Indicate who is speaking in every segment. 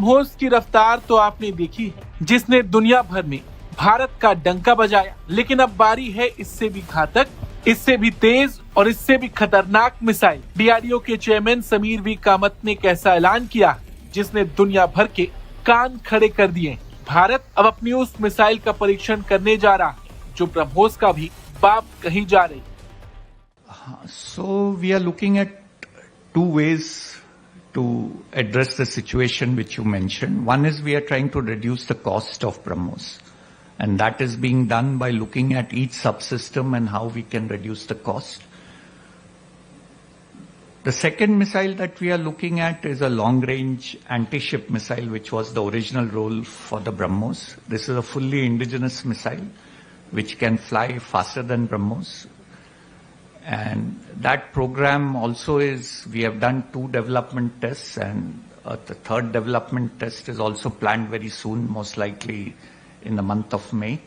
Speaker 1: ब्रह्मोस की रफ्तार तो आपने देखी है, जिसने दुनिया भर में भारत का डंका बजाया, लेकिन अब बारी है इससे भी घातक, इससे भी तेज और इससे भी खतरनाक मिसाइल। डीआरडीओ के चेयरमैन समीर वी कामत ने एक ऐसा ऐलान किया जिसने दुनिया भर के कान खड़े कर दिए। भारत अब अपनी उस मिसाइल का परीक्षण करने जा रहा है जो ब्रह्मोस का भी बाप कही जा रही।
Speaker 2: So we are looking at two ways to address the situation which you mentioned. One is we are trying to reduce the cost of BrahMos, and that is being done by looking at each subsystem and how we can reduce the cost. The second missile that we are looking at is a long-range anti-ship missile, which was the original role for the BrahMos. This is a fully indigenous missile which can fly faster than BrahMos. And that program also is, we have done 2 development tests, and the 3rd development test is also planned very soon, most likely in the month of May.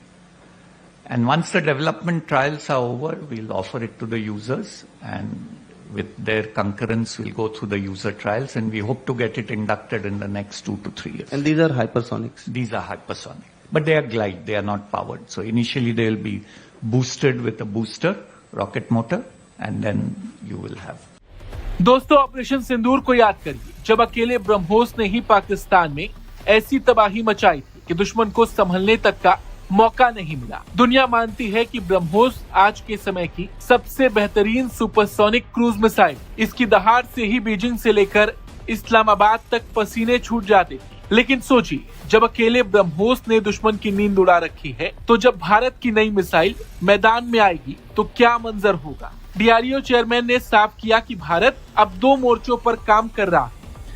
Speaker 2: And once the development trials are over, we'll offer it to the users, and with their concurrence, we'll go through the user trials, and we hope to get it inducted in the next 2 to 3 years.
Speaker 3: And these are hypersonics?
Speaker 2: These are hypersonic. But they are glide, they are not powered. So initially they will be boosted with a booster, rocket motor, and then you will have.
Speaker 1: दोस्तों, operation सिंदूर को याद करिए, जब अकेले ब्रह्मोस ने ही पाकिस्तान में ऐसी तबाही मचाई थी कि दुश्मन को संभलने तक का मौका नहीं मिला। दुनिया मानती है कि ब्रह्मोस आज के समय की सबसे बेहतरीन सुपरसोनिक क्रूज मिसाइल। इसकी दहाड़ से ही बीजिंग से लेकर इस्लामाबाद तक पसीने छूट जाते थे। लेकिन सोचिए, जब अकेले ब्रह्मोस ने दुश्मन की नींद उड़ा रखी है, तो जब भारत की नई मिसाइल मैदान में आएगी तो क्या मंजर होगा। डीआरडीओ चेयरमैन ने साफ किया कि भारत अब 2 मोर्चों पर काम कर रहा है।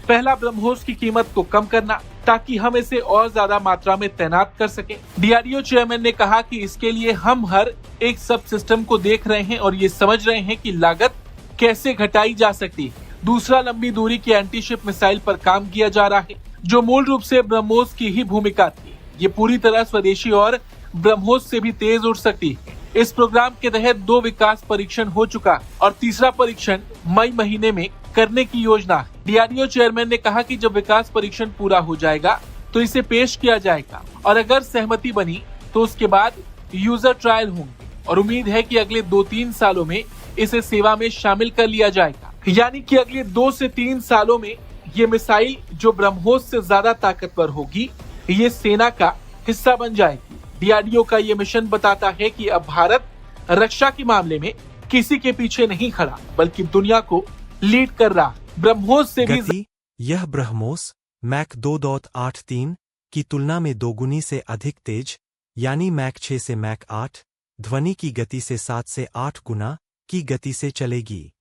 Speaker 1: पहला, ब्रह्मोस की कीमत को कम करना, ताकि हम इसे और ज्यादा मात्रा में तैनात कर सकें। डीआरडीओ चेयरमैन ने कहा कि इसके लिए हम हर एक सब सिस्टम को देख रहे हैं और ये समझ रहे हैं कि लागत कैसे घटाई जा सकती है। दूसरा, लंबी दूरी की एंटी शिप मिसाइल पर काम किया जा रहा है, जो मूल रूप से ब्रह्मोस की ही भूमिका थी। ये पूरी तरह स्वदेशी और ब्रह्मोस से भी तेज उड़ सकती है। इस प्रोग्राम के तहत 2 विकास परीक्षण हो चुका और तीसरा परीक्षण मई महीने में करने की योजना है। डीआरडीओ चेयरमैन ने कहा कि जब विकास परीक्षण पूरा हो जाएगा तो इसे पेश किया जाएगा और अगर सहमति बनी तो उसके बाद यूजर ट्रायल होंगे और उम्मीद है कि अगले 2-3 सालों में इसे सेवा में शामिल कर लिया जाएगा। यानी कि अगले 2 से 3 सालों में ये मिसाइल, जो ब्रह्मोस से ज्यादा ताकतवर होगी, ये सेना का हिस्सा बन जाएगी। डीआरडीओ का ये मिशन बताता है कि अब भारत रक्षा के मामले में किसी के पीछे नहीं खड़ा, बल्कि दुनिया को लीड कर रहा। ब्रह्मोस से भी
Speaker 4: यह ब्रह्मोस मैक 2.83 की तुलना में 2 गुनी से अधिक तेज, यानी मैक 6 से मैक 8 ध्वनि की गति से 7 से 8 गुना की गति से चलेगी।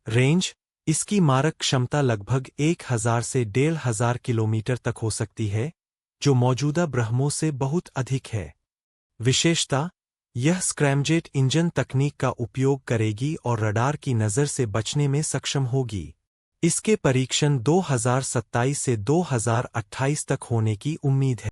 Speaker 4: रेंज, इसकी मारक क्षमता लगभग 1000 से 1500 किलोमीटर तक हो सकती है, जो मौजूदा ब्रह्मोस से बहुत अधिक है। विशेषता, यह स्क्रैमजेट इंजन तकनीक का उपयोग करेगी और रडार की नज़र से बचने में सक्षम होगी। इसके परीक्षण 2027 से 2028 तक होने की उम्मीद है।